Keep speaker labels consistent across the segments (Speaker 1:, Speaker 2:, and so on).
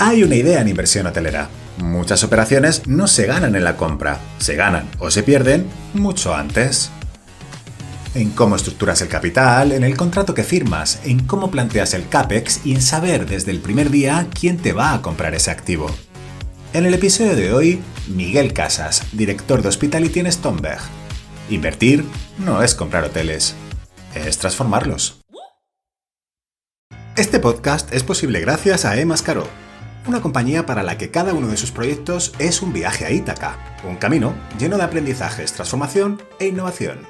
Speaker 1: Hay una idea en inversión hotelera. Muchas operaciones no se ganan en la compra, se ganan o se pierden mucho antes. En cómo estructuras el capital, en el contrato que firmas, en cómo planteas el CAPEX y en saber desde el primer día quién te va a comprar ese activo. En el episodio de hoy, Miguel Casas, director de Hospitality en Stonberg. Invertir no es comprar hoteles, es transformarlos. Este podcast es posible gracias a eMascaró, una compañía para la que cada uno de sus proyectos es un viaje a Ítaca, un camino lleno de aprendizajes, transformación e innovación.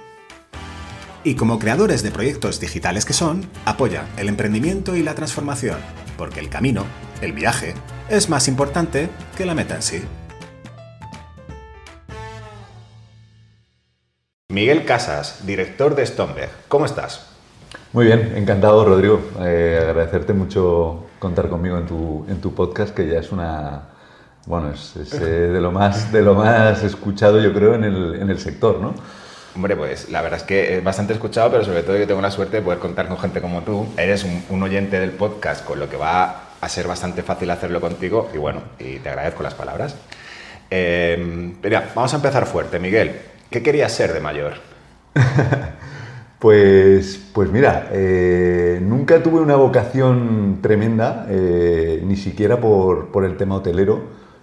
Speaker 1: Y como creadores de proyectos digitales que son, apoya el emprendimiento y la transformación, porque el camino, el viaje, es más importante que la meta en sí. Miguel Casas, director de Stonberg, ¿cómo estás?
Speaker 2: Muy bien, encantado, Rodrigo. Agradecerte mucho contar conmigo en tu podcast, que ya es de lo más escuchado, yo creo, en el sector, ¿no?
Speaker 3: Hombre, pues la verdad es que es bastante escuchado, pero sobre todo yo tengo la suerte de poder contar con gente como tú. Eres un oyente del podcast, con lo que va a ser bastante fácil hacerlo contigo y te agradezco las palabras. Mira, vamos a empezar fuerte, Miguel. ¿Qué querías ser de mayor?
Speaker 2: Pues mira, nunca tuve una vocación tremenda, ni siquiera por el tema hotelero.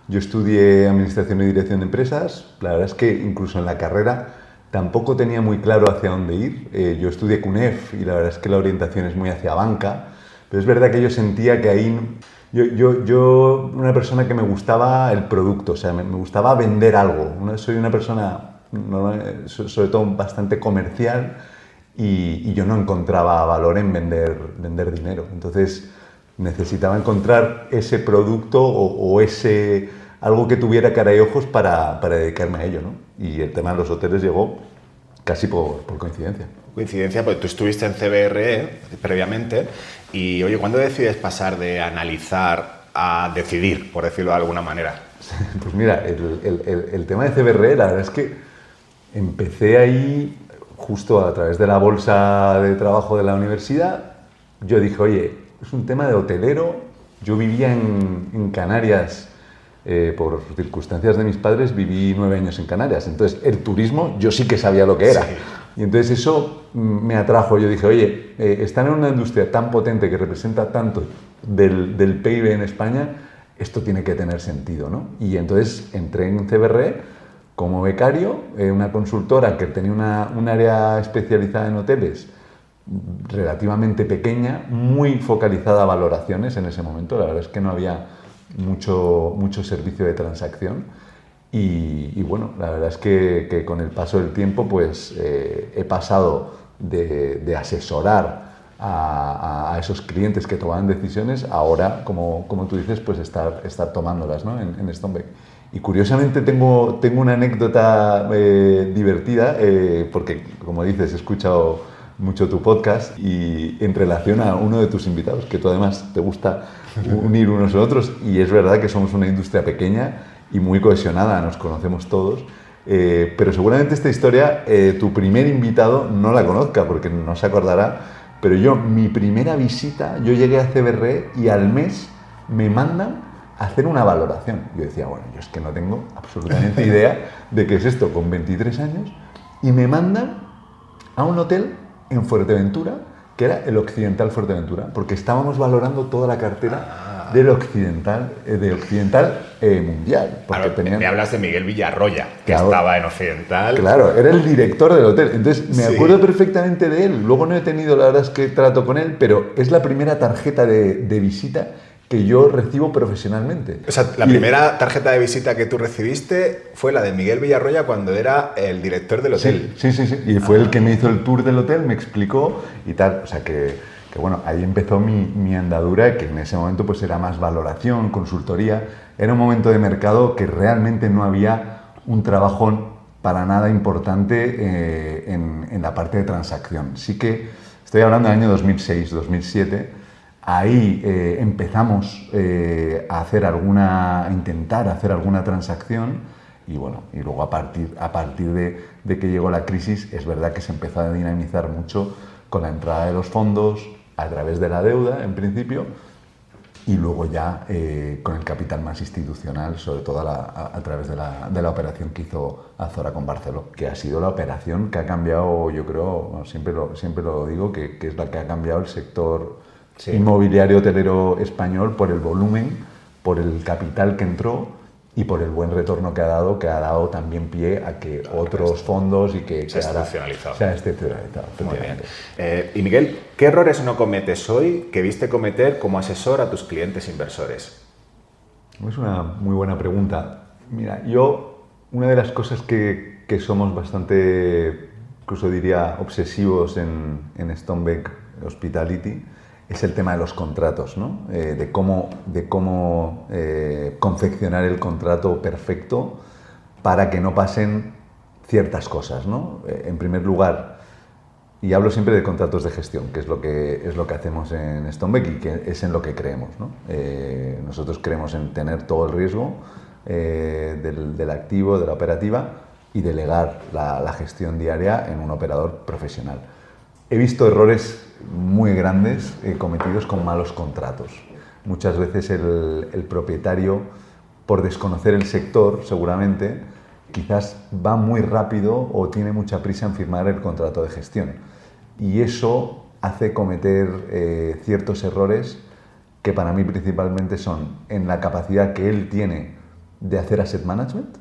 Speaker 2: Yo estudié Administración y Dirección de Empresas. La verdad es que incluso en la carrera tampoco tenía muy claro hacia dónde ir. Yo estudié CUNEF y la verdad es que la orientación es muy hacia banca, pero es verdad que yo sentía que ahí... Yo una persona que me gustaba el producto, o sea, me gustaba vender algo. Soy una persona, sobre todo, bastante comercial y yo no encontraba valor en vender dinero. Entonces necesitaba encontrar ese producto o ese... algo que tuviera cara y ojos para dedicarme a ello, ¿no? Y el tema de los hoteles llegó casi por coincidencia.
Speaker 3: Coincidencia, porque tú estuviste en CBRE previamente y, oye, ¿cuándo decides pasar de analizar a decidir, por decirlo de alguna manera?
Speaker 2: Pues mira, el tema de CBRE, la verdad es que empecé ahí justo a través de la bolsa de trabajo de la universidad. Yo dije, oye, es un tema de hotelero. Yo vivía en Canarias. Por circunstancias de mis padres viví 9 años en Canarias, entonces el turismo yo sí que sabía lo que era. Sí. Y entonces eso me atrajo. Yo dije, oye, estar en una industria tan potente que representa tanto del PIB en España, esto tiene que tener sentido, ¿no? Y entonces entré en CBRE como becario, una consultora que tenía un área especializada en hoteles relativamente pequeña, muy focalizada a valoraciones en ese momento. La verdad es que no había mucho servicio de transacción y bueno, la verdad es que con el paso del tiempo pues he pasado de asesorar a esos clientes que tomaban decisiones, ahora, como tú dices, pues estar tomándolas, ¿no? en Stonberg. Y curiosamente tengo una anécdota divertida, porque como dices, he escuchado mucho tu podcast y en relación a uno de tus invitados, que tú además te gusta unir unos a otros, y es verdad que somos una industria pequeña y muy cohesionada, nos conocemos todos, pero seguramente esta historia tu primer invitado no la conozca porque no se acordará, pero mi primera visita, yo llegué a CBRE y al mes me mandan a hacer una valoración. Yo decía, bueno, yo es que no tengo absolutamente idea de qué es esto con 23 años, y me mandan a un hotel en Fuerteventura, que era el Occidental Fuerteventura, porque estábamos valorando toda la cartera del Occidental Mundial.
Speaker 3: Claro, me hablas de Miguel Villarroya, que
Speaker 2: claro,
Speaker 3: estaba en Occidental.
Speaker 2: Claro, era el director del hotel. Entonces, me acuerdo perfectamente de él. Luego no he tenido, la verdad es que trato con él, pero es la primera tarjeta de visita que yo recibo profesionalmente.
Speaker 3: O sea, la primera tarjeta de visita que tú recibiste fue la de Miguel Villarroya cuando era el director del hotel.
Speaker 2: Sí. Y fue el que me hizo el tour del hotel, me explicó y tal. O sea que bueno, ahí empezó mi andadura, que en ese momento pues era más valoración, consultoría. Era un momento de mercado que realmente no había un trabajo para nada importante en la parte de transacción. Sí que estoy hablando del año 2006, 2007. Ahí empezamos a intentar hacer alguna transacción y bueno, y luego a partir de que llegó la crisis, es verdad que se empezó a dinamizar mucho con la entrada de los fondos a través de la deuda, en principio, y luego ya con el capital más institucional, sobre todo a través de la operación que hizo Azora con Barceló, que ha sido la operación que ha cambiado, yo creo, bueno, siempre lo digo, que es la que ha cambiado el sector inmobiliario hotelero español por el volumen, por el capital que entró y por el buen retorno que ha dado también pie a que otros fondos y que
Speaker 3: se ha institucionalizado.
Speaker 2: Se ha institucionalizado.
Speaker 3: Muy bien. Y Miguel, ¿qué errores no cometes hoy que viste cometer como asesor a tus clientes inversores?
Speaker 2: Es una muy buena pregunta. Mira, una de las cosas que somos bastante, incluso diría, obsesivos en Stonebeck Hospitality, es el tema de los contratos, ¿no? De cómo confeccionar el contrato perfecto para que no pasen ciertas cosas, ¿no? En primer lugar, y hablo siempre de contratos de gestión, que es lo que hacemos en Stonebeck y que es en lo que creemos, ¿no? Nosotros creemos en tener todo el riesgo del activo, de la operativa, y delegar la gestión diaria en un operador profesional. He visto errores muy grandes cometidos con malos contratos. Muchas veces el propietario, por desconocer el sector, seguramente, quizás va muy rápido o tiene mucha prisa en firmar el contrato de gestión. Y eso hace cometer ciertos errores que para mí principalmente son en la capacidad que él tiene de hacer asset management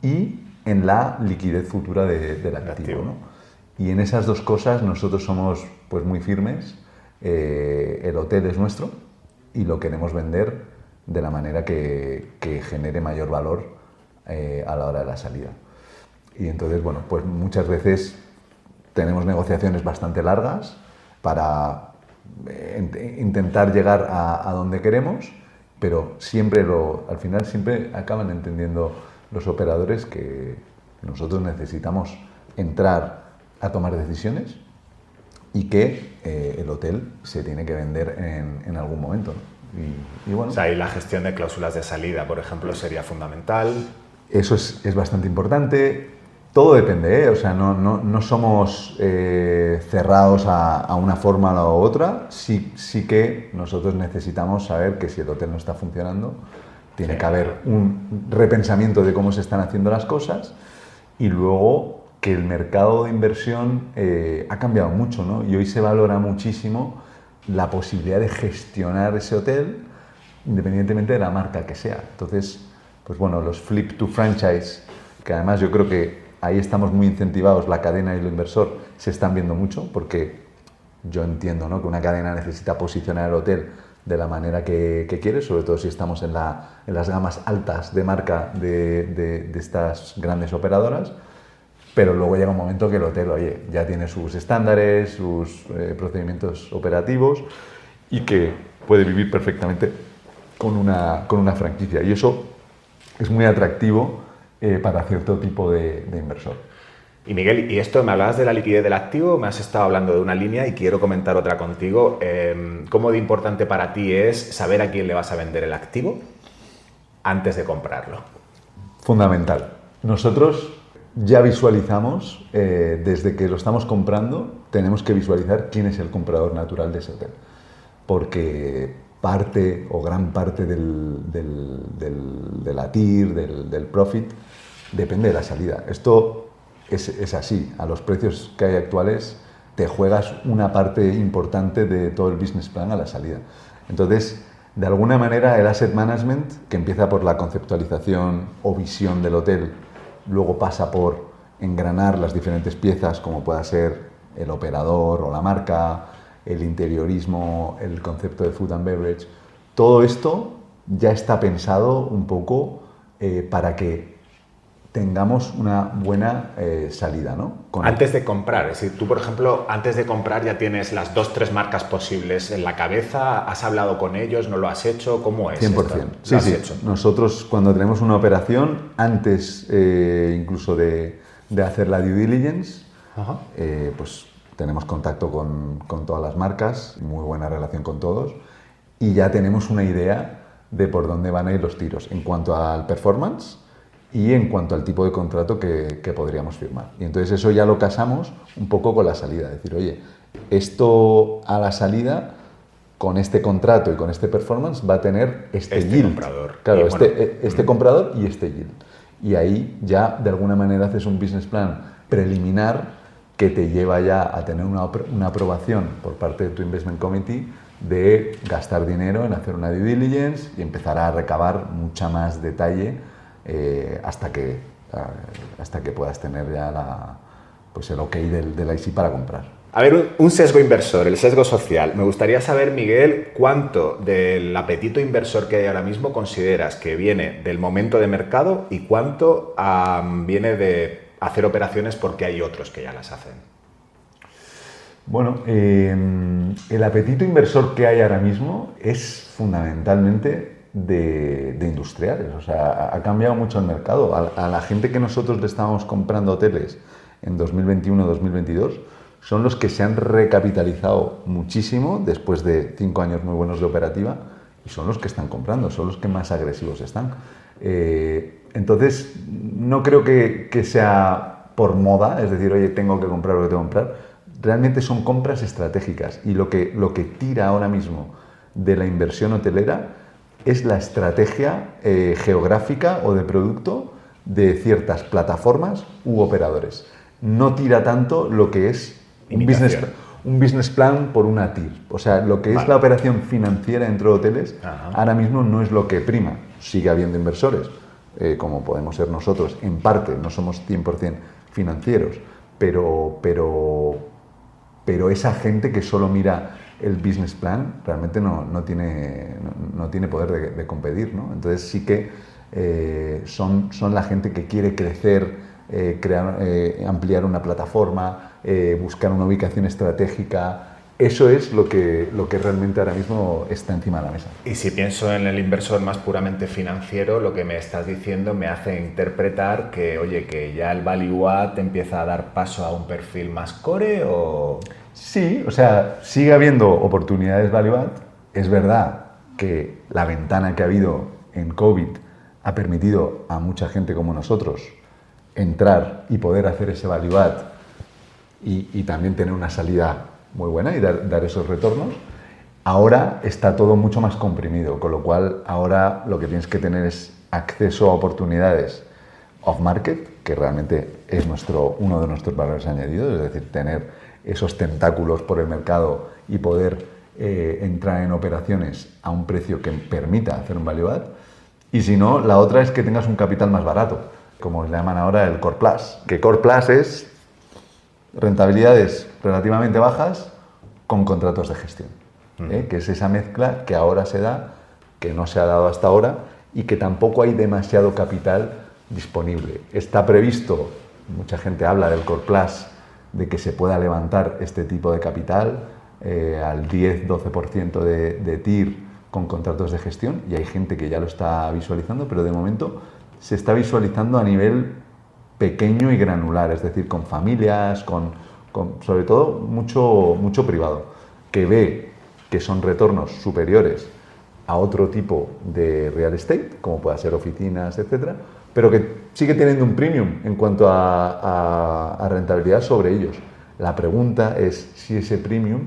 Speaker 2: y en la liquidez futura del activo, ¿no? Y en esas dos cosas nosotros somos pues muy firmes. El hotel es nuestro y lo queremos vender de la manera que genere mayor valor a la hora de la salida. Y entonces, bueno, pues muchas veces tenemos negociaciones bastante largas para intentar llegar a donde queremos, pero al final siempre acaban entendiendo los operadores que nosotros necesitamos entrar a tomar decisiones y que el hotel se tiene que vender en algún momento, ¿no? Y bueno,
Speaker 3: o sea, y la gestión de cláusulas de salida, por ejemplo, sería fundamental.
Speaker 2: Eso es bastante importante. Todo depende, ¿eh? O sea, no somos cerrados a una forma o a otra. Sí que nosotros necesitamos saber que si el hotel no está funcionando, tiene que haber un repensamiento de cómo se están haciendo las cosas y luego que el mercado de inversión ha cambiado mucho, ¿no? Y hoy se valora muchísimo la posibilidad de gestionar ese hotel independientemente de la marca que sea. Entonces, pues bueno, los flip to franchise, que además yo creo que ahí estamos muy incentivados, la cadena y el inversor se están viendo mucho, porque yo entiendo, ¿no?, que una cadena necesita posicionar el hotel de la manera que quiere, sobre todo si estamos en las gamas altas de marca de estas grandes operadoras. Pero luego llega un momento que el hotel, oye, ya tiene sus estándares, sus procedimientos operativos y que puede vivir perfectamente con una franquicia. Y eso es muy atractivo para cierto tipo de inversor.
Speaker 3: Y Miguel, y esto me hablabas de la liquidez del activo, me has estado hablando de una línea y quiero comentar otra contigo. ¿Cómo de importante para ti es saber a quién le vas a vender el activo antes de comprarlo?
Speaker 2: Fundamental. Nosotros ya visualizamos, desde que lo estamos comprando, tenemos que visualizar quién es el comprador natural de ese hotel. Porque parte o gran parte de la TIR, del profit, depende de la salida. Esto es así. A los precios que hay actuales te juegas una parte importante de todo el business plan a la salida. Entonces, de alguna manera, el asset management, que empieza por la conceptualización o visión del hotel, luego pasa por engranar las diferentes piezas, como pueda ser el operador o la marca, el interiorismo, el concepto de food and beverage. Todo esto ya está pensado un poco para que tengamos una buena salida, ¿no?
Speaker 3: Antes de comprar, es decir, tú, por ejemplo, antes de comprar ya tienes las 2-3 marcas posibles en la cabeza, ¿has hablado con ellos, no lo has hecho? ¿Cómo es
Speaker 2: 100%.
Speaker 3: esto?
Speaker 2: Sí. Hecho? Nosotros, cuando tenemos una operación, antes incluso de hacer la due diligence, pues tenemos contacto con todas las marcas, muy buena relación con todos, y ya tenemos una idea de por dónde van a ir los tiros en cuanto al performance y en cuanto al tipo de contrato que podríamos firmar. Y entonces eso ya lo casamos un poco con la salida, decir, oye, esto a la salida con este contrato y con este performance va a tener este yield.
Speaker 3: Comprador.
Speaker 2: Claro,
Speaker 3: Y
Speaker 2: este comprador y este yield. Y ahí ya de alguna manera haces un business plan preliminar que te lleva ya a tener una aprobación por parte de tu investment committee de gastar dinero en hacer una due diligence y empezar a recabar mucha más detalle hasta que puedas tener ya pues el ok del IC para comprar.
Speaker 3: A ver, un sesgo inversor, el sesgo social. Me gustaría saber, Miguel, cuánto del apetito inversor que hay ahora mismo consideras que viene del momento de mercado y cuánto viene de hacer operaciones porque hay otros que ya las hacen.
Speaker 2: Bueno, el apetito inversor que hay ahora mismo es fundamentalmente de industriales. O sea, ha cambiado mucho el mercado. A la gente que nosotros le estábamos comprando hoteles en 2021-2022 son los que se han recapitalizado muchísimo después de 5 años muy buenos de operativa y son los que están comprando, son los que más agresivos están. Entonces, no creo que sea por moda, es decir, oye, tengo que comprar lo que tengo que comprar. Realmente son compras estratégicas y lo que tira ahora mismo de la inversión hotelera es la estrategia geográfica o de producto de ciertas plataformas u operadores. No tira tanto lo que es un business plan por una TIR. O sea, lo que es la operación financiera dentro de hoteles, ahora mismo no es lo que prima. Sigue habiendo inversores, como podemos ser nosotros, en parte, no somos 100% financieros, pero esa gente que solo mira el business plan realmente no tiene poder de competir, ¿no? Entonces sí que son la gente que quiere crecer, ampliar una plataforma, buscar una ubicación estratégica. Eso es lo que realmente ahora mismo está encima de la mesa.
Speaker 3: Y si pienso en el inversor más puramente financiero, lo que me estás diciendo me hace interpretar que, oye, que ya el value add empieza a dar paso a un perfil más core o...
Speaker 2: Sí, o sea, sigue habiendo oportunidades value add. Es verdad que la ventana que ha habido en COVID ha permitido a mucha gente como nosotros entrar y poder hacer ese value add y también tener una salida muy buena y dar esos retornos. Ahora está todo mucho más comprimido, con lo cual ahora lo que tienes que tener es acceso a oportunidades off-market, que realmente es uno de nuestros valores añadidos, es decir, tener esos tentáculos por el mercado y poder entrar en operaciones a un precio que permita hacer un value add. Y si no, la otra es que tengas un capital más barato, como le llaman ahora el Core Plus, que Core Plus es rentabilidades relativamente bajas con contratos de gestión, que es esa mezcla que ahora se da, que no se ha dado hasta ahora y que tampoco hay demasiado capital disponible. Está previsto, mucha gente habla del Core Plus, de que se pueda levantar este tipo de capital al 10-12% de TIR con contratos de gestión y hay gente que ya lo está visualizando, pero de momento se está visualizando a nivel pequeño y granular, es decir, con familias, con sobre todo mucho privado, que ve que son retornos superiores a otro tipo de real estate, como pueda ser oficinas, etcétera, pero que sigue teniendo un premium en cuanto a rentabilidad sobre ellos. La pregunta es si ese premium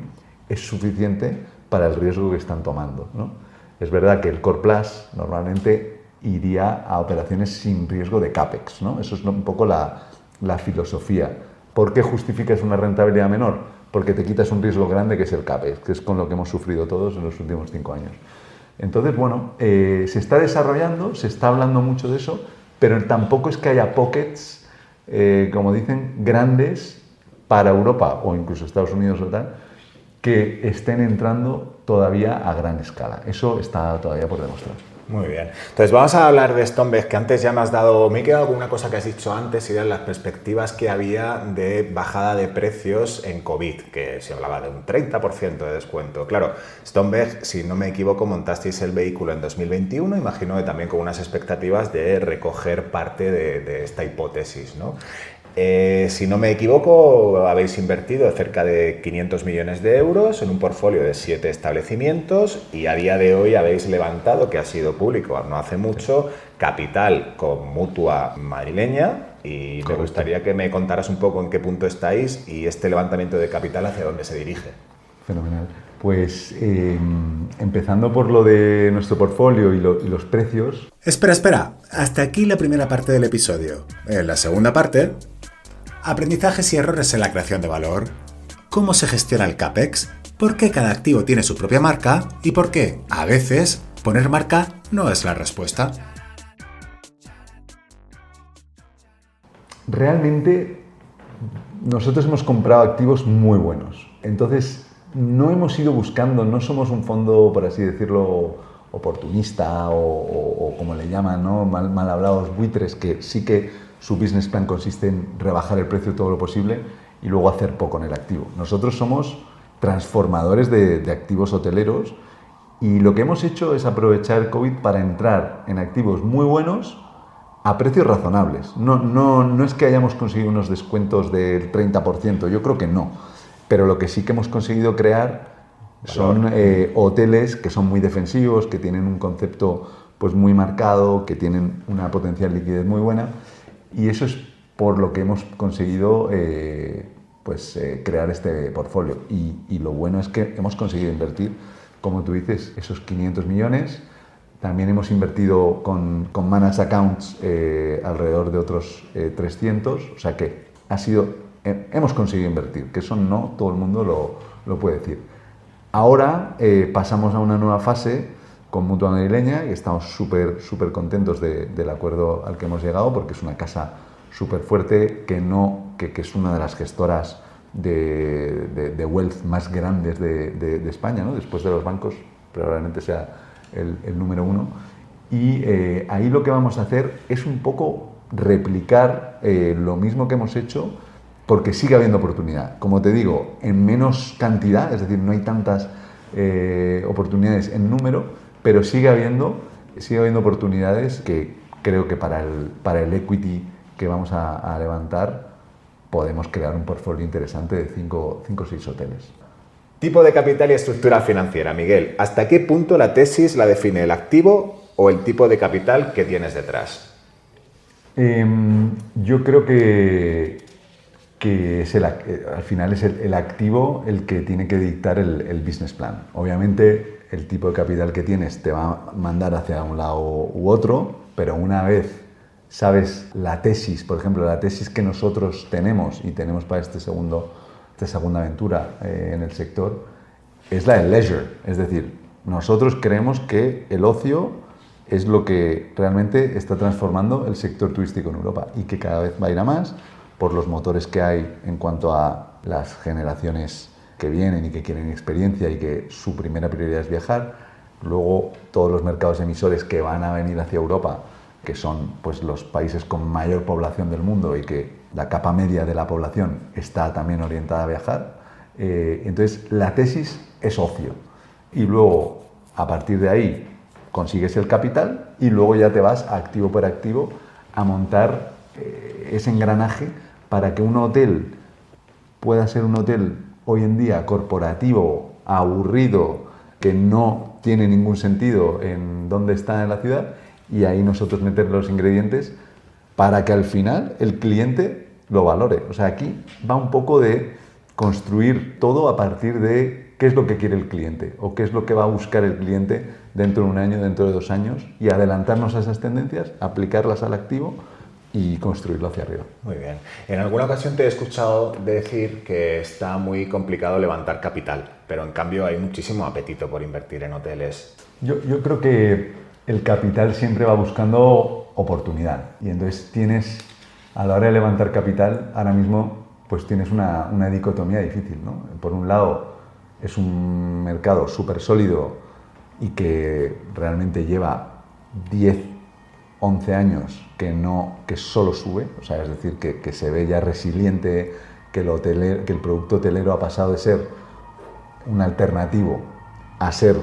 Speaker 2: es suficiente para el riesgo que están tomando, ¿no? Es verdad que el Core Plus normalmente iría a operaciones sin riesgo de CAPEX, ¿no? Eso es un poco la filosofía. ¿Por qué justificas una rentabilidad menor? Porque te quitas un riesgo grande que es el CAPEX, que es con lo que hemos sufrido todos en los últimos 5 años. Entonces, bueno, se está desarrollando, se está hablando mucho de eso, pero tampoco es que haya pockets, como dicen, grandes para Europa o incluso Estados Unidos o tal, que estén entrando todavía a gran escala. Eso está todavía por demostrar.
Speaker 3: Muy bien. Entonces vamos a hablar de Stonebeg, que antes ya me has dado... Me he quedado con una cosa que has dicho antes y eran las perspectivas que había de bajada de precios en COVID, que se hablaba de un 30% de descuento. Claro, Stonebeg, si no me equivoco, montasteis el vehículo en 2021, imagino que también con unas expectativas de recoger parte de esta hipótesis, ¿no? Si no me equivoco, habéis invertido cerca de 500 millones de euros en un portfolio de 7 establecimientos y a día de hoy habéis levantado, que ha sido público no hace mucho, capital con Mutua madrileña y me gustaría que me contaras un poco en qué punto estáis y este levantamiento de capital hacia dónde se dirige.
Speaker 2: Fenomenal. Pues empezando por lo de nuestro portfolio y los precios.
Speaker 1: Espera. Hasta aquí la primera parte del episodio. En la segunda parte, aprendizajes y errores en la creación de valor. Cómo se gestiona el CAPEX, por qué cada activo tiene su propia marca y por qué, a veces, poner marca no es la respuesta.
Speaker 2: Realmente, nosotros hemos comprado activos muy buenos. Entonces, no hemos ido buscando, no somos un fondo, por así decirlo, oportunista o como le llaman, ¿no? mal hablados buitres, que sí que su business plan consiste en rebajar el precio todo lo posible y luego hacer poco en el activo. Nosotros somos transformadores de activos hoteleros y lo que hemos hecho es aprovechar el COVID para entrar en activos muy buenos a precios razonables. No es que hayamos conseguido unos descuentos del 30%, yo creo que no. Pero lo que sí que hemos conseguido crear son hoteles que son muy defensivos, que tienen un concepto pues, muy marcado, que tienen una potencial liquidez muy buena. Y eso es por lo que hemos conseguido crear este portfolio. Y lo bueno es que hemos conseguido invertir, como tú dices, esos 500 millones. También hemos invertido con managed accounts alrededor de otros 300, o sea que hemos conseguido invertir, que eso no todo el mundo lo puede decir. Ahora pasamos a una nueva fase con Mutua Madrileña y estamos súper contentos del acuerdo al que hemos llegado porque es una casa súper fuerte que es una de las gestoras de wealth más grandes de España, ¿no? Después de los bancos probablemente sea el número uno, y ahí lo que vamos a hacer es un poco replicar lo mismo que hemos hecho porque sigue habiendo oportunidad. Como te digo, en menos cantidad, es decir, no hay tantas oportunidades en número, pero sigue habiendo oportunidades que creo que para el equity que vamos a levantar podemos crear un portfolio interesante de 5 o 6 hoteles.
Speaker 3: Tipo de capital y estructura financiera, Miguel. ¿Hasta qué punto la tesis la define el activo o el tipo de capital que tienes detrás?
Speaker 2: Yo creo que al final es el activo el que tiene que dictar el business plan. Obviamente el tipo de capital que tienes te va a mandar hacia un lado u otro, pero una vez sabes la tesis, por ejemplo, la tesis que nosotros tenemos y tenemos para esta segunda aventura en el sector, es la del leisure. Es decir, nosotros creemos que el ocio es lo que realmente está transformando el sector turístico en Europa y que cada vez va a ir a más por los motores que hay en cuanto a las generaciones que vienen y que quieren experiencia y que su primera prioridad es viajar. Luego, todos los mercados emisores que van a venir hacia Europa, que son pues, los países con mayor población del mundo y que la capa media de la población está también orientada a viajar. Entonces, la tesis es ocio. Y luego, a partir de ahí, consigues el capital y luego ya te vas activo por activo a montar ese engranaje para que un hotel pueda ser un hotel hoy en día corporativo, aburrido, que no tiene ningún sentido en dónde está en la ciudad, y ahí nosotros meter los ingredientes para que al final el cliente lo valore. O sea, aquí va un poco de construir todo a partir de qué es lo que quiere el cliente o qué es lo que va a buscar el cliente dentro de un año, dentro de 2 años, y adelantarnos a esas tendencias, aplicarlas al activo y construirlo hacia arriba.
Speaker 3: Muy bien. En alguna ocasión te he escuchado decir que está muy complicado levantar capital, pero en cambio hay muchísimo apetito por invertir en hoteles.
Speaker 2: Yo creo que el capital siempre va buscando oportunidad y entonces tienes, a la hora de levantar capital, ahora mismo pues tienes una dicotomía difícil, ¿no? Por un lado es un mercado súper sólido y que realmente lleva 10, 11 años que solo sube, o sea, es decir, que se ve ya resiliente, que el producto hotelero ha pasado de ser un alternativo a ser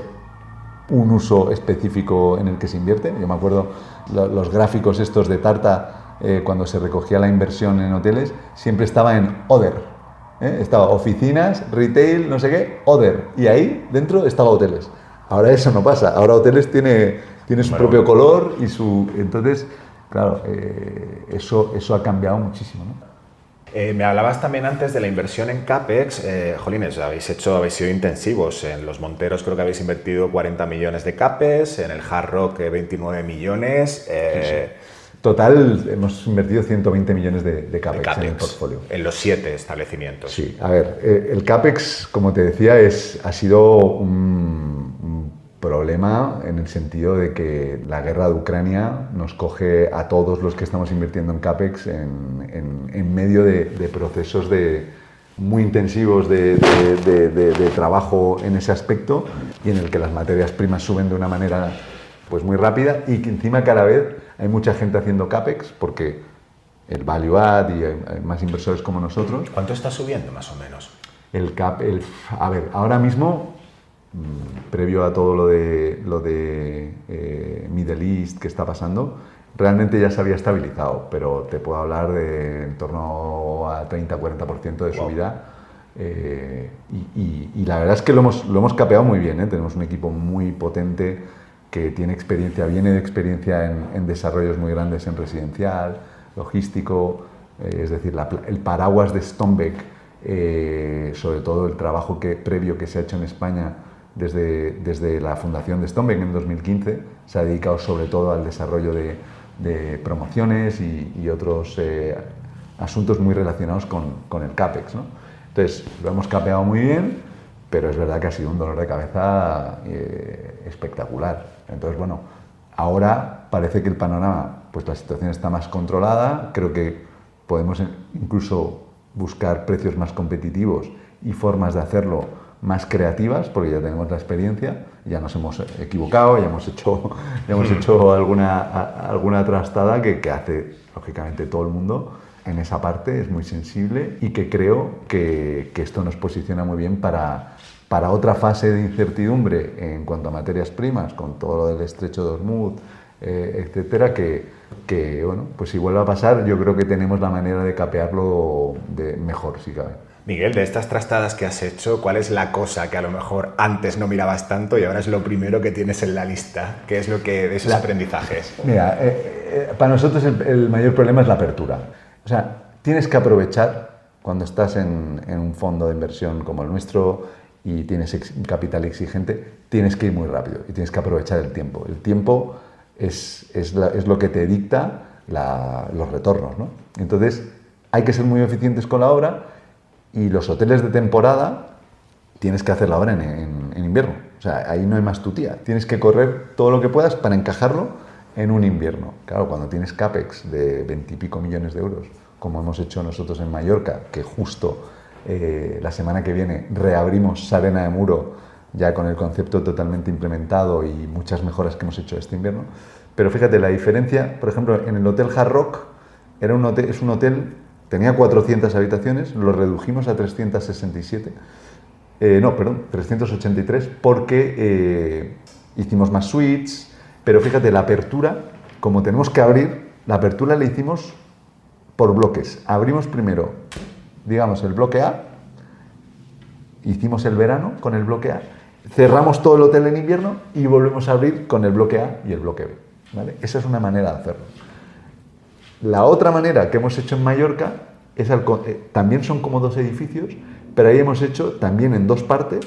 Speaker 2: un uso específico en el que se invierte. Yo me acuerdo los gráficos estos de Tarta, cuando se recogía la inversión en hoteles, siempre estaba en Other. Estaba oficinas, retail, no sé qué, Other. Y ahí dentro estaba hoteles. Ahora eso no pasa. Ahora hoteles tiene su propio color y su... Entonces, claro, eso ha cambiado muchísimo, ¿no?
Speaker 3: Me hablabas también antes de la inversión en CAPEX. Jolines, habéis sido intensivos. En los Monteros creo que habéis invertido 40 millones de CAPEX, en el Hard Rock 29 millones.
Speaker 2: Sí. Total, hemos invertido 120 millones de CAPEX en el portfolio.
Speaker 3: En los 7 establecimientos.
Speaker 2: Sí, a ver, el CAPEX, como te decía, ha sido un problema en el sentido de que la guerra de Ucrania nos coge a todos los que estamos invirtiendo en CAPEX en medio de procesos muy intensivos de trabajo en ese aspecto, y en el que las materias primas suben de una manera pues muy rápida, y que encima cada vez hay mucha gente haciendo CAPEX porque el value add y hay más inversores como nosotros.
Speaker 3: ¿Cuánto está subiendo más o menos?
Speaker 2: A ver, ahora mismo, previo a todo lo de Middle East que está pasando, realmente ya se había estabilizado, pero te puedo hablar de en torno a 30-40% de subida. Y la verdad es que lo hemos capeado muy bien, ¿eh? Tenemos un equipo muy potente que tiene experiencia, viene de experiencia en desarrollos muy grandes en residencial, logístico, es decir, el paraguas de Stonebeck, sobre todo el trabajo previo que se ha hecho en España desde la fundación de Stonebeck en 2015, se ha dedicado sobre todo al desarrollo de promociones y otros asuntos muy relacionados con el CAPEX, ¿no? Entonces, lo hemos capeado muy bien, pero es verdad que ha sido un dolor de cabeza espectacular. Entonces, bueno, ahora parece que el panorama, pues la situación está más controlada. Creo que podemos incluso buscar precios más competitivos y formas de hacerlo más creativas, porque ya tenemos la experiencia, ya nos hemos equivocado, ya hemos hecho alguna trastada que hace, lógicamente, todo el mundo en esa parte, es muy sensible, y que creo que esto nos posiciona muy bien para otra fase de incertidumbre en cuanto a materias primas, con todo lo del estrecho de Hormuz, etcétera, que bueno, pues si vuelve a pasar, yo creo que tenemos la manera de capearlo mejor, si cabe.
Speaker 3: Miguel, de estas trastadas que has hecho, ¿cuál es la cosa que a lo mejor antes no mirabas tanto y ahora es lo primero que tienes en la lista? ¿Qué es lo que de esos aprendizajes?
Speaker 2: Mira, para nosotros el mayor problema es la apertura. O sea, tienes que aprovechar cuando estás en un fondo de inversión como el nuestro y tienes capital exigente, tienes que ir muy rápido y tienes que aprovechar el tiempo. El tiempo es lo que te dicta los retornos, ¿no? Entonces, hay que ser muy eficientes con la obra, y los hoteles de temporada tienes que hacer la obra en invierno. O sea, ahí no hay más tutía. Tienes que correr todo lo que puedas para encajarlo en un invierno. Claro, cuando tienes CAPEX de 20 y pico millones de euros, como hemos hecho nosotros en Mallorca, que justo la semana que viene reabrimos Sarena de Muro, ya con el concepto totalmente implementado y muchas mejoras que hemos hecho este invierno. Pero fíjate, la diferencia, por ejemplo, en el Hotel Hard Rock, es un hotel, tenía 400 habitaciones, lo redujimos a 367, 383, porque hicimos más suites, pero fíjate, la apertura, como tenemos que abrir, la apertura la hicimos por bloques. Abrimos primero, digamos, el bloque A, hicimos el verano con el bloque A, cerramos todo el hotel en invierno y volvemos a abrir con el bloque A y el bloque B, ¿vale? Esa es una manera de hacerlo. La otra manera que hemos hecho en Mallorca también son como dos edificios, pero ahí hemos hecho también en dos partes,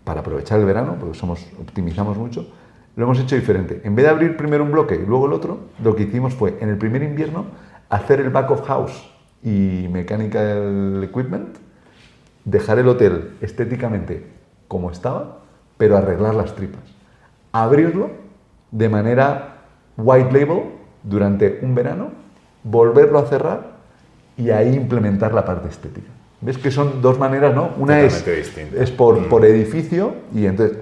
Speaker 2: para aprovechar el verano, porque optimizamos mucho. Lo hemos hecho diferente. En vez de abrir primero un bloque y luego el otro, lo que hicimos fue, en el primer invierno, hacer el back of house y mechanical equipment, dejar el hotel estéticamente como estaba, pero arreglar las tripas. Abrirlo de manera white label durante un verano, volverlo a cerrar y ahí implementar la parte estética. ¿Ves que son dos maneras, no? Una es por edificio, y entonces,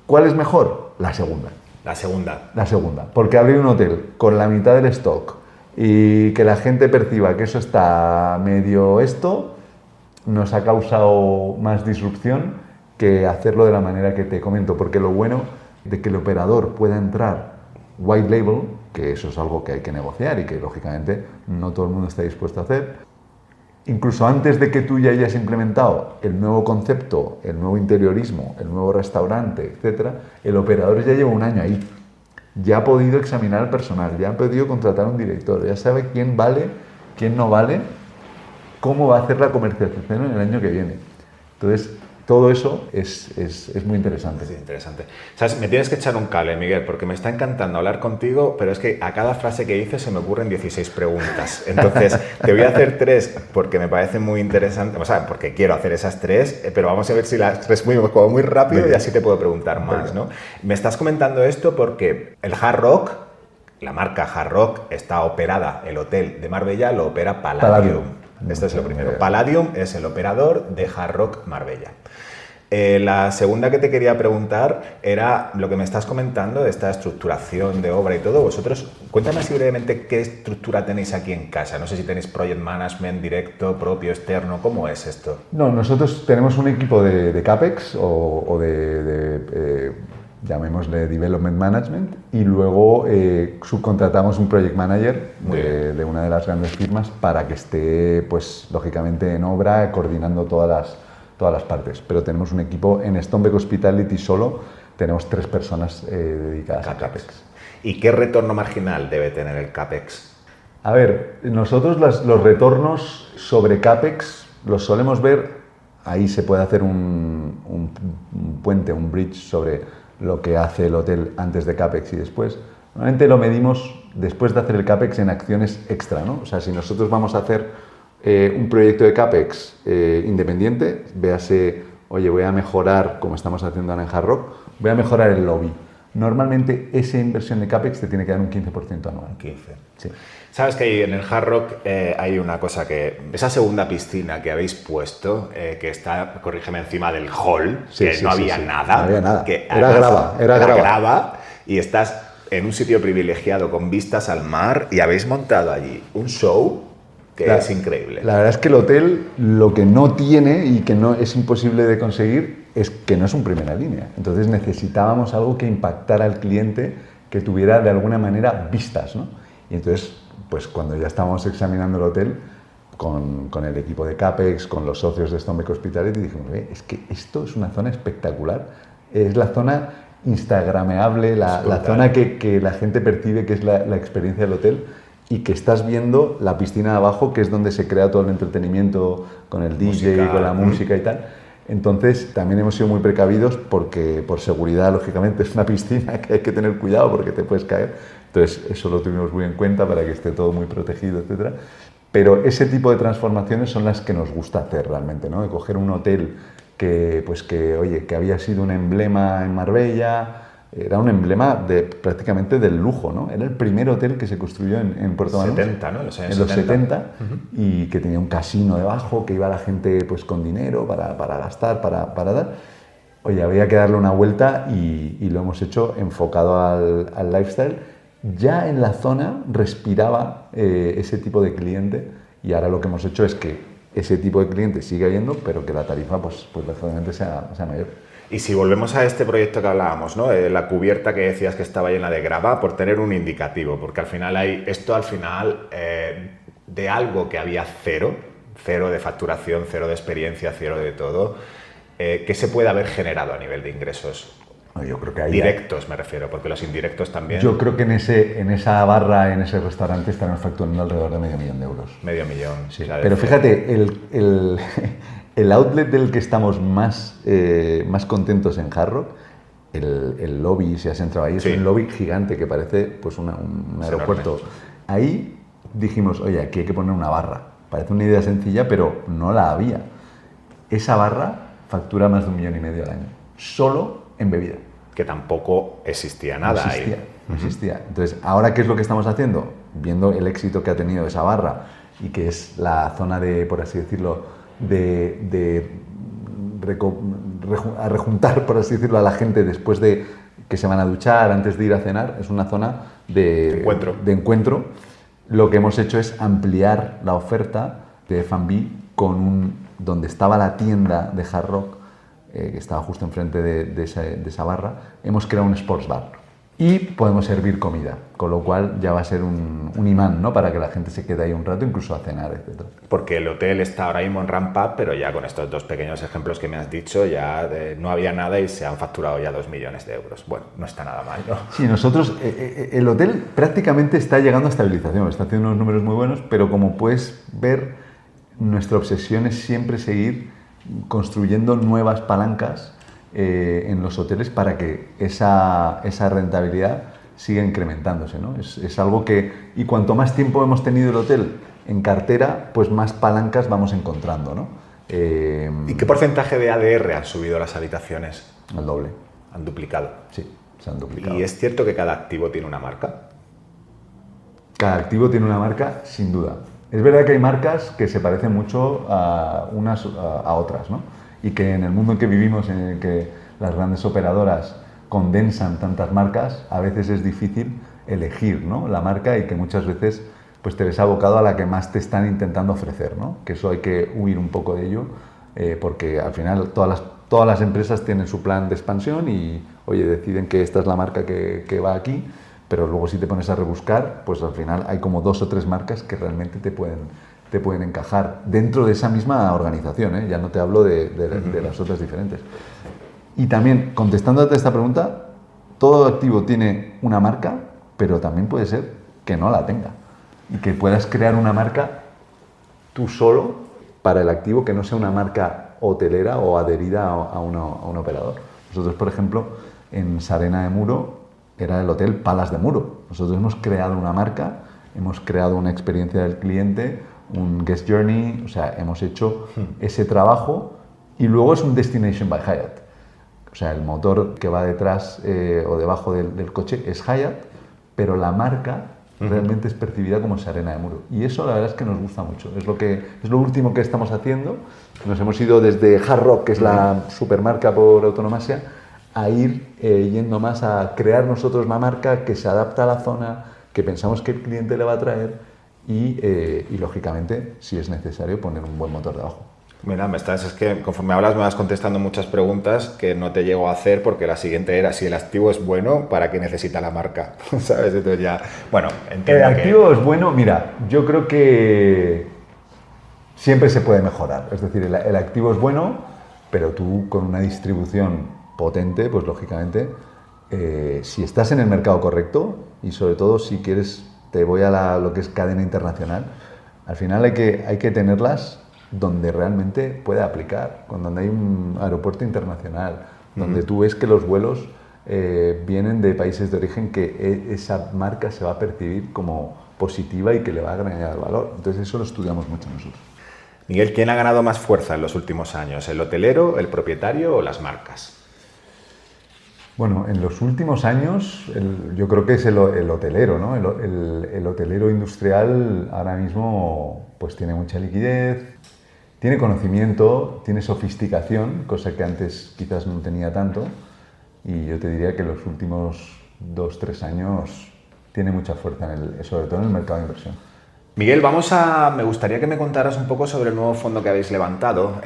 Speaker 2: ¿cuál es mejor? La segunda.
Speaker 3: La segunda.
Speaker 2: La segunda. Porque abrir un hotel con la mitad del stock y que la gente perciba que eso está medio nos ha causado más disrupción que hacerlo de la manera que te comento. Porque lo bueno de que el operador pueda entrar white label, que eso es algo que hay que negociar y que lógicamente no todo el mundo está dispuesto a hacer. Incluso antes de que tú ya hayas implementado el nuevo concepto, el nuevo interiorismo, el nuevo restaurante, etc., el operador ya lleva un año ahí. Ya ha podido examinar al personal, ya ha podido contratar a un director, ya sabe quién vale, quién no vale cómo va a hacer la comercialización en el año que viene. Entonces, todo eso es muy interesante.
Speaker 3: Sí, interesante. ¿Sabes? Me tienes que echar un cable, Miguel, porque me está encantando hablar contigo, pero es que a cada frase que dices se me ocurren 16 preguntas. Entonces, te voy a hacer 3 porque me parece muy interesante, o sea, porque quiero hacer esas 3, pero vamos a ver si las resumimos como muy rápido y así te puedo preguntar más, ¿no? Me estás comentando esto porque el Hard Rock, la marca Hard Rock, está operada, el hotel de Marbella lo opera Palladium. Esto es lo primero. Palladium es el operador de Hard Rock Marbella. La segunda que te quería preguntar era lo que me estás comentando de esta estructuración de obra y todo. Vosotros, cuéntame así brevemente qué estructura tenéis aquí en casa. No sé si tenéis project management directo, propio, externo. ¿Cómo es esto?
Speaker 2: No, nosotros tenemos un equipo de CAPEX o llamémosle Development Management, y luego subcontratamos un Project Manager de una de las grandes firmas para que esté, pues, lógicamente en obra, coordinando todas las partes. Pero tenemos un equipo en Stonebeck Hospitality solo, tenemos 3 personas dedicadas a CAPEX.
Speaker 3: ¿Y qué retorno marginal debe tener el CAPEX?
Speaker 2: A ver, nosotros los retornos sobre CAPEX los solemos ver, ahí se puede hacer un puente, un bridge sobre lo que hace el hotel antes de CAPEX y después. Normalmente lo medimos después de hacer el CAPEX en acciones extra, ¿no? O sea, si nosotros vamos a hacer un proyecto de CAPEX independiente, véase, oye, voy a mejorar, como estamos haciendo ahora en Hard Rock, voy a mejorar el lobby. Normalmente esa inversión de CAPEX te tiene que dar un 15% anual.
Speaker 3: 15%.
Speaker 2: Sí.
Speaker 3: Sabes que ahí en el Hard Rock hay una cosa que... Esa segunda piscina que habéis puesto, que está, corrígeme, encima del hall, no había nada.
Speaker 2: No había nada.
Speaker 3: Que
Speaker 2: Era grava.
Speaker 3: Y estás en un sitio privilegiado con vistas al mar y habéis montado allí un show que es increíble.
Speaker 2: La verdad es que el hotel lo que no tiene y que no es imposible de conseguir es que no es un primera línea. Entonces necesitábamos algo que impactara al cliente, que tuviera de alguna manera vistas, ¿no? Y entonces, pues cuando ya estábamos examinando el hotel con el equipo de CAPEX, con los socios de Stonebeck Hospitality, dijimos, es que esto es una zona espectacular, es la zona instagrameable, la zona que la gente percibe que es la experiencia del hotel, y que estás viendo la piscina de abajo, que es donde se crea todo el entretenimiento con el DJ, con la música y tal. Entonces, también hemos sido muy precavidos porque, por seguridad, lógicamente, es una piscina que hay que tener cuidado porque te puedes caer. Entonces, eso lo tuvimos muy en cuenta para que esté todo muy protegido, etc. Pero ese tipo de transformaciones son las que nos gusta hacer realmente, ¿no? De coger un hotel que había sido un emblema en Marbella. Era un emblema prácticamente del lujo, ¿no? Era el primer hotel que se construyó en Puerto Banús.
Speaker 3: 70, ¿no?
Speaker 2: En los 70, y que tenía un casino debajo, que iba la gente, pues, con dinero para gastar, para dar. Oye, había que darle una vuelta y lo hemos hecho enfocado al lifestyle. Ya en la zona respiraba ese tipo de cliente, y ahora lo que hemos hecho es que ese tipo de cliente siga habiendo, pero que la tarifa, pues lógicamente sea mayor.
Speaker 3: Y si volvemos a este proyecto que hablábamos, ¿no? La cubierta que decías que estaba llena de grava, por tener un indicativo, porque al final de algo que había cero de facturación, cero de experiencia, cero de todo, ¿qué se puede haber generado a nivel de ingresos?
Speaker 2: Yo creo que ahí
Speaker 3: directos me refiero, porque los indirectos también.
Speaker 2: Yo creo que en esa barra, en ese restaurante, estaremos facturando alrededor de €500.000.
Speaker 3: €500.000.
Speaker 2: Sí. Pero fíjate, el outlet del que estamos más contentos en Hard Rock, el lobby, si has entrado ahí, es un lobby gigante que parece, pues, un aeropuerto. Enorme. Ahí dijimos, oye, aquí hay que poner una barra. Parece una idea sencilla, pero no la había. Esa barra factura más de €1,500.000 al año, solo en bebida.
Speaker 3: Que tampoco existía nada ahí.
Speaker 2: No existía. Entonces, ¿ahora qué es lo que estamos haciendo? Viendo el éxito que ha tenido esa barra, y que es la zona de, por así decirlo, a rejuntar, por así decirlo, a la gente después de que se van a duchar, antes de ir a cenar. Es una zona de encuentro. Lo que hemos hecho es ampliar la oferta de F&B donde estaba la tienda de Hard Rock, que estaba justo enfrente de esa barra. Hemos creado un sports bar y podemos servir comida, con lo cual ya va a ser un imán, ¿no? Para que la gente se quede ahí un rato, incluso a cenar, etc.
Speaker 3: Porque el hotel está ahora mismo en ramp up, pero ya con estos 2 pequeños ejemplos que me has dicho, ya no había nada y se han facturado ya €2.000.000. Bueno, no está nada mal, ¿no?
Speaker 2: Sí, nosotros, el hotel prácticamente está llegando a estabilización, está haciendo unos números muy buenos, pero como puedes ver, nuestra obsesión es siempre seguir construyendo nuevas palancas en los hoteles para que esa rentabilidad siga incrementándose, ¿no? Es algo que, y cuanto más tiempo hemos tenido el hotel en cartera, pues más palancas vamos encontrando, ¿no?
Speaker 1: ¿Y qué porcentaje de ADR han subido las habitaciones?
Speaker 2: El doble.
Speaker 1: ¿Han duplicado?
Speaker 2: Sí, se han duplicado.
Speaker 1: ¿Y es cierto que cada activo tiene una marca?
Speaker 2: Cada activo tiene una marca, sin duda. Es verdad que hay marcas que se parecen mucho a unas a otras, ¿no? Y que en el mundo en que vivimos, en el que las grandes operadoras condensan tantas marcas, a veces es difícil elegir, ¿no?, la marca, y que muchas veces pues te ves abocado a la que más te están intentando ofrecer, ¿no? Que eso hay que huir un poco de ello, porque al final todas las empresas tienen su plan de expansión y, oye, deciden que esta es la marca que va aquí, pero luego si te pones a rebuscar, pues al final hay como 2 o 3 marcas que realmente te pueden encajar dentro de esa misma organización, ¿eh? Ya no te hablo de las otras diferentes. Y también, contestándote a esta pregunta, todo activo tiene una marca, pero también puede ser que no la tenga y que puedas crear una marca tú solo para el activo, que no sea una marca hotelera o adherida a un operador. Nosotros, por ejemplo, en Sarena de Muro era el Hotel Palace de Muro. Nosotros hemos creado una marca, hemos creado una experiencia del cliente, un guest journey, o sea, hemos hecho ese trabajo, y luego es un Destination by Hyatt. O sea, el motor que va detrás o debajo del coche es Hyatt, pero la marca realmente es percibida como Sarena de Muro. Y eso la verdad es que nos gusta mucho. Es lo último que estamos haciendo. Nos hemos ido desde Hard Rock, que es la supermarca por autonomasia, a ir yendo más a crear nosotros la marca que se adapta a la zona, que pensamos que el cliente le va a traer y lógicamente, si es necesario, poner un buen motor debajo.
Speaker 1: Mira, es que conforme hablas me vas contestando muchas preguntas que no te llego a hacer, porque la siguiente era: si el activo es bueno, ¿para qué necesita la marca? ¿Sabes? Entonces ya, bueno, entiendo
Speaker 2: el activo es bueno. Mira, yo creo que siempre se puede mejorar. Es decir, el activo es bueno, pero tú con una distribución potente, pues lógicamente, si estás en el mercado correcto, y sobre todo si quieres, te voy a lo que es cadena internacional, al final hay que tenerlas donde realmente pueda aplicar, donde hay un aeropuerto internacional, donde tú ves que los vuelos vienen de países de origen, que esa marca se va a percibir como positiva y que le va a agregar valor. Entonces eso lo estudiamos mucho nosotros.
Speaker 1: Miguel, ¿quién ha ganado más fuerza en los últimos años? ¿El hotelero, el propietario o las marcas?
Speaker 2: Bueno, en los últimos años yo creo que es el hotelero, ¿no? El hotelero industrial ahora mismo pues tiene mucha liquidez, tiene conocimiento, tiene sofisticación, cosa que antes quizás no tenía tanto, y yo te diría que los últimos 2-3 años tiene mucha fuerza, sobre todo en el mercado de inversión.
Speaker 1: Miguel, me gustaría que me contaras un poco sobre el nuevo fondo que habéis levantado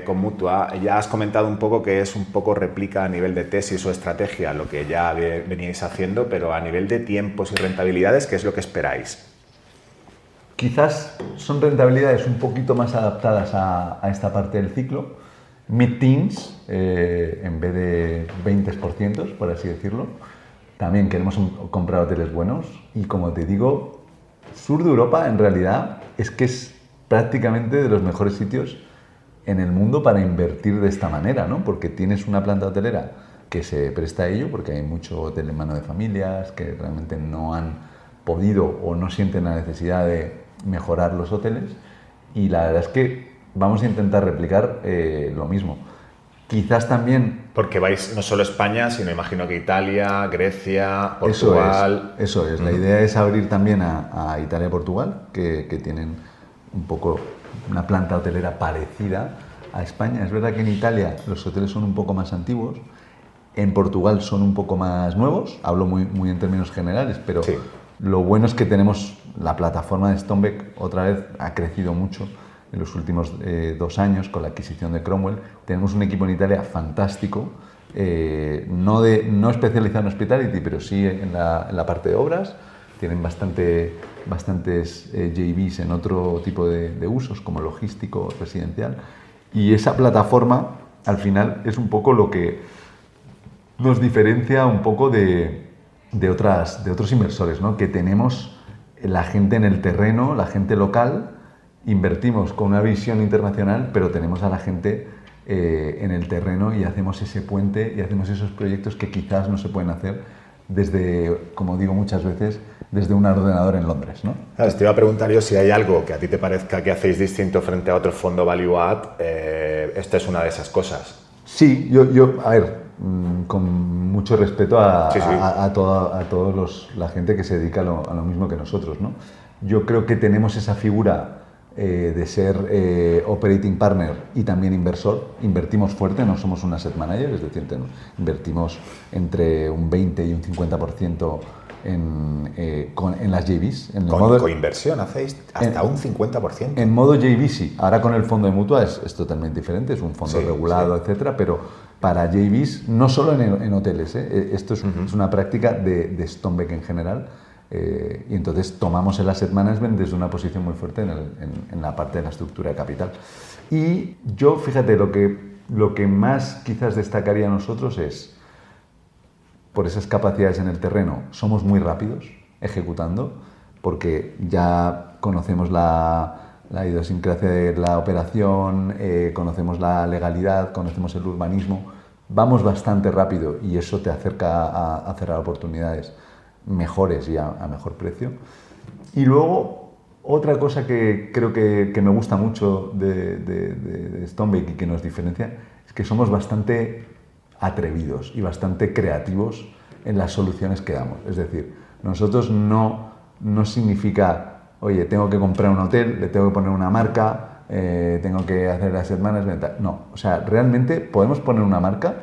Speaker 1: con Mutua. Ya has comentado un poco que es un poco réplica a nivel de tesis o estrategia lo que ya veníais haciendo, pero a nivel de tiempos y rentabilidades, ¿qué es lo que esperáis?
Speaker 2: Quizás son rentabilidades un poquito más adaptadas a esta parte del ciclo, mid-teens en vez de 20%, por así decirlo. También queremos comprar hoteles buenos y, como te digo, sur de Europa en realidad es prácticamente de los mejores sitios en el mundo para invertir de esta manera, ¿no? Porque tienes una planta hotelera que se presta a ello, porque hay mucho hotel en mano de familias que realmente no han podido o no sienten la necesidad de mejorar los hoteles, y la verdad es que vamos a intentar replicar lo mismo. Quizás también...
Speaker 1: Porque vais no solo a España, sino imagino que Italia, Grecia, Portugal...
Speaker 2: Eso es. La idea es abrir también a Italia y Portugal, que tienen un poco una planta hotelera parecida a España. Es verdad que en Italia los hoteles son un poco más antiguos, en Portugal son un poco más nuevos, hablo muy en términos generales, pero sí. Lo bueno es que tenemos la plataforma de Stonebeck, otra vez ha crecido mucho en los últimos 2 años con la adquisición de Cromwell. Tenemos un equipo en Italia fantástico, no especializado en hospitality, pero sí en la parte de obras. Tienen bastantes JVs en otro tipo de usos, como logístico, residencial. Y esa plataforma, al final, es un poco lo que nos diferencia un poco de otros inversores, ¿no? Que tenemos la gente en el terreno, la gente local, invertimos con una visión internacional, pero tenemos a la gente en el terreno y hacemos ese puente y hacemos esos proyectos que quizás no se pueden hacer desde, como digo muchas veces, desde un ordenador en Londres, ¿no?
Speaker 1: Claro, te iba a preguntar yo si hay algo que a ti te parezca que hacéis distinto frente a otro fondo Value Add. Esta es una de esas cosas.
Speaker 2: Sí, a ver, con mucho respeto a toda la gente que se dedica a lo mismo que nosotros, ¿no? Yo creo que tenemos esa figura de ser operating partner y también inversor. Invertimos fuerte, no somos un asset manager, es decir, invertimos entre un 20 y un 50% en las JVs.
Speaker 1: ¿Con coinversión hacéis hasta un 50%?
Speaker 2: En modo JV sí. Ahora con el fondo de mutua es totalmente diferente, es un fondo regulado, etcétera, pero para JVs, no solo en hoteles, esto es una práctica de Stonebeck en general. Y entonces tomamos el asset management desde una posición muy fuerte en la parte de la estructura de capital. Y yo, fíjate, lo que más quizás destacaría a nosotros es, por esas capacidades en el terreno, somos muy rápidos ejecutando, porque ya conocemos la idiosincrasia de la operación, conocemos la legalidad, conocemos el urbanismo, vamos bastante rápido y eso te acerca a cerrar oportunidades mejores y a mejor precio. Y luego, otra cosa que creo que me gusta mucho de Stonebeck y que nos diferencia es que somos bastante atrevidos y bastante creativos en las soluciones que damos. Es decir, nosotros no significa, oye, tengo que comprar un hotel, le tengo que poner una marca, tengo que hacer asset management. No, o sea, realmente podemos poner una marca,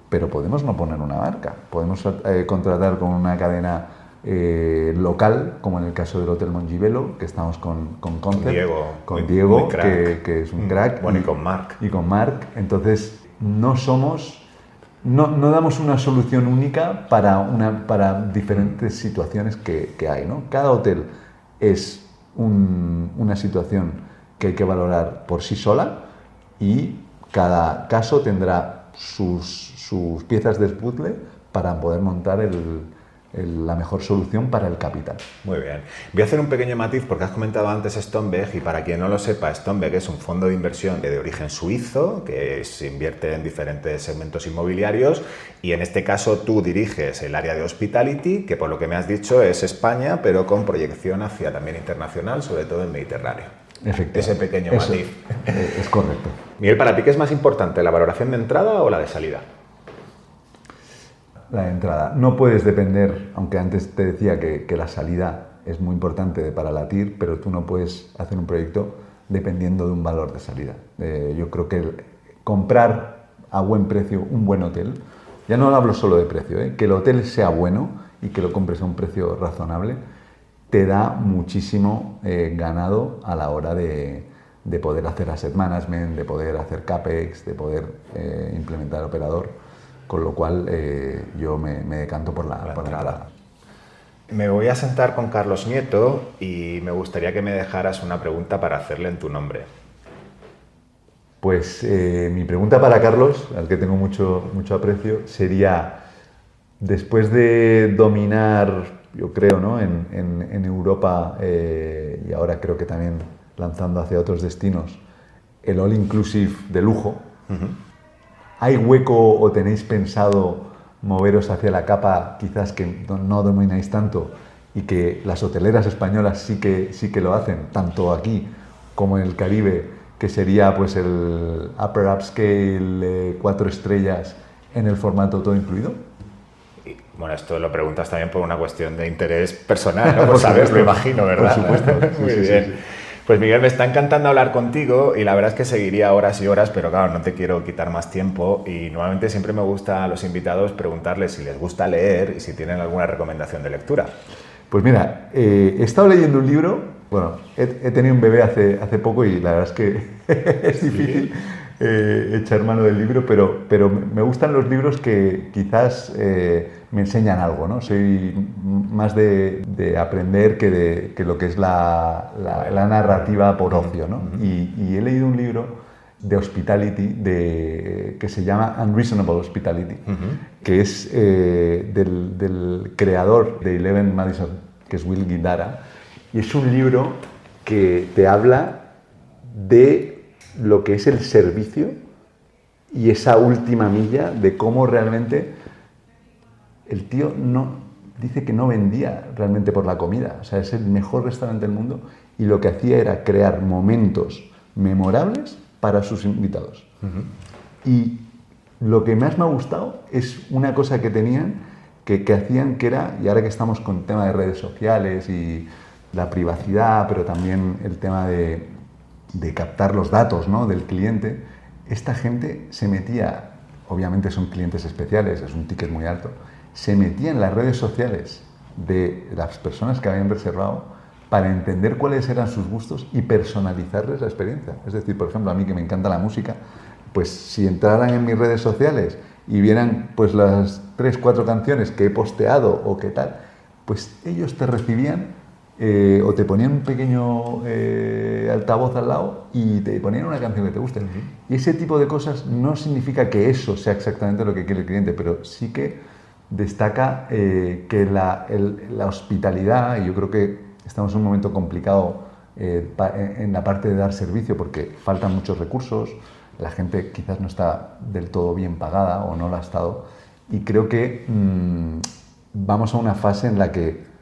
Speaker 2: pero podemos no poner una marca. Podemos contratar con una cadena local, como en el caso del Hotel Mongibello, que estamos con Concept, con Diego, que es un crack.
Speaker 1: Bueno, y con Marc.
Speaker 2: Y con Marc. Entonces, no damos una solución única para diferentes situaciones que hay, ¿no? Cada hotel es una situación que hay que valorar por sí sola y cada caso tendrá sus piezas del puzzle para poder montar la mejor solución para el capital.
Speaker 1: Muy bien. Voy a hacer un pequeño matiz porque has comentado antes Stonebeck y para quien no lo sepa, Stonebeck es un fondo de inversión de origen suizo que se invierte en diferentes segmentos inmobiliarios y en este caso tú diriges el área de hospitality, que por lo que me has dicho es España, pero con proyección hacia también internacional, sobre todo en Mediterráneo. Ese pequeño matiz.
Speaker 2: Es correcto.
Speaker 1: Miguel, ¿para ti qué es más importante, la valoración de entrada o la de salida?
Speaker 2: La entrada. No puedes depender, aunque antes te decía que la salida es muy importante para la TIR, pero tú no puedes hacer un proyecto dependiendo de un valor de salida. Yo creo que comprar a buen precio un buen hotel, ya no hablo solo de precio, que el hotel sea bueno y que lo compres a un precio razonable, te da muchísimo ganado a la hora de poder hacer asset management, de poder hacer CAPEX, de poder implementar operador. Con lo cual yo me decanto por la entrada.
Speaker 1: Me voy a sentar con Carlos Nieto y me gustaría que me dejaras una pregunta para hacerle en tu nombre.
Speaker 2: Pues mi pregunta para Carlos, al que tengo mucho aprecio, sería, después de dominar, yo creo, ¿no? en Europa y ahora creo que también lanzando hacia otros destinos, el all inclusive de lujo, ¿hay hueco o tenéis pensado moveros hacia la capa quizás que no domináis tanto y que las hoteleras españolas sí que lo hacen, tanto aquí como en el Caribe, que sería pues el upper upscale 4 estrellas en el formato todo incluido?
Speaker 1: Y, bueno, esto lo preguntas también por una cuestión de interés personal, ¿no? Por saberlo, imagino, ¿verdad?
Speaker 2: Por supuesto.
Speaker 1: Muy bien. Sí. Pues Miguel, me está encantando hablar contigo y la verdad es que seguiría horas y horas, pero claro, no te quiero quitar más tiempo y normalmente siempre me gusta a los invitados preguntarles si les gusta leer y si tienen alguna recomendación de lectura.
Speaker 2: Pues mira, he estado leyendo un libro, bueno, he tenido un bebé hace poco y la verdad es que es difícil echar mano del libro, pero me gustan los libros que quizás me enseñan algo, ¿no? Soy más de aprender que lo que es la narrativa por ocio, ¿no? Y he leído un libro de hospitality que se llama Unreasonable Hospitality, que es del creador de Eleven Madison, que es Will Guidara, y es un libro que te habla de lo que es el servicio y esa última milla de cómo realmente el tío dice que no vendía realmente por la comida. O sea, es el mejor restaurante del mundo y lo que hacía era crear momentos memorables para sus invitados. Y lo que más me ha gustado es una cosa que tenían, que hacían, que era, y ahora que estamos con el tema de redes sociales y la privacidad, pero también el tema de captar los datos, ¿no?, del cliente, esta gente se metía, obviamente son clientes especiales, es un ticket muy alto, se metía en las redes sociales de las personas que habían reservado para entender cuáles eran sus gustos y personalizarles la experiencia. Es decir, por ejemplo, a mí que me encanta la música, pues si entraran en mis redes sociales y vieran pues las 3, 4 canciones que he posteado o qué tal, pues ellos te recibían o te ponían un pequeño altavoz al lado y te ponían una canción que te guste. Y ese tipo de cosas no significa que eso sea exactamente lo que quiere el cliente, pero sí que destaca que la hospitalidad, y yo creo que estamos en un momento complicado en la parte de dar servicio porque faltan muchos recursos, la gente quizás no está del todo bien pagada o no lo ha estado, y creo que vamos a una fase en la que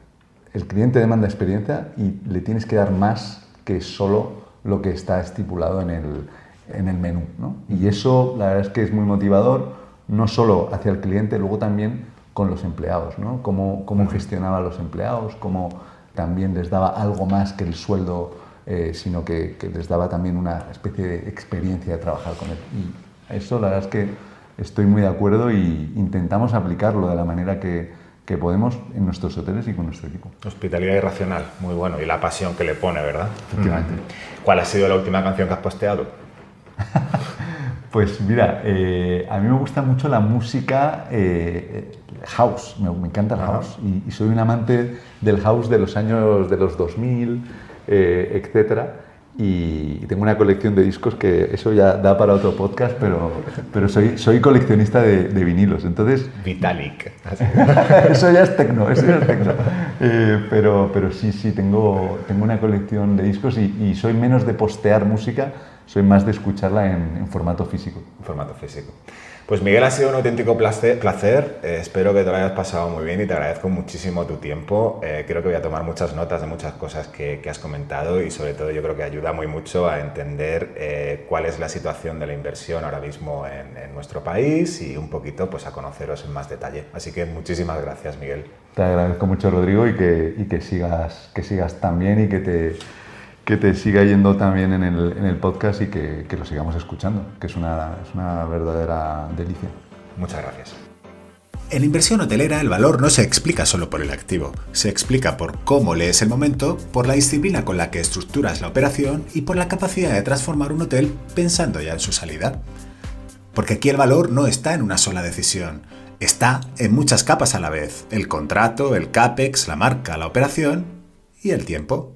Speaker 2: el cliente demanda experiencia y le tienes que dar más que solo lo que está estipulado en el menú, ¿no? Y eso la verdad es que es muy motivador, no solo hacia el cliente, luego también con los empleados, ¿no? Cómo gestionaba a los empleados, cómo también les daba algo más que el sueldo, sino que les daba también una especie de experiencia de trabajar con él. Y eso la verdad es que estoy muy de acuerdo y intentamos aplicarlo de la manera que podemos en nuestros hoteles y con nuestro equipo.
Speaker 3: Hospitalidad irracional, muy bueno. Y la pasión que le pone, ¿verdad?
Speaker 2: Efectivamente.
Speaker 3: ¿Cuál ha sido la última canción que has posteado?
Speaker 2: Pues mira, a mí me gusta mucho la música house, me encanta el house. Y soy un amante del house de los años de los 2000, etcétera. Y tengo una colección de discos que eso ya da para otro podcast, pero soy coleccionista de vinilos, entonces...
Speaker 3: Vitalik.
Speaker 2: Eso ya es tecno, pero sí, tengo una colección de discos y soy menos de postear música, soy más de escucharla en formato físico.
Speaker 3: En formato físico. Pues Miguel, ha sido un auténtico placer. Espero que te lo hayas pasado muy bien y te agradezco muchísimo tu tiempo. Creo que voy a tomar muchas notas de muchas cosas que has comentado y sobre todo yo creo que ayuda muy mucho a entender cuál es la situación de la inversión ahora mismo en nuestro país y un poquito pues a conoceros en más detalle. Así que muchísimas gracias, Miguel.
Speaker 2: Te agradezco mucho, Rodrigo, y que sigas tan bien y que te siga yendo también en el podcast y que lo sigamos escuchando, que es una verdadera delicia.
Speaker 3: Muchas gracias.
Speaker 1: En inversión hotelera el valor no se explica solo por el activo, se explica por cómo lees el momento, por la disciplina con la que estructuras la operación y por la capacidad de transformar un hotel pensando ya en su salida. Porque aquí el valor no está en una sola decisión, está en muchas capas a la vez: el contrato, el CAPEX, la marca, la operación y el tiempo.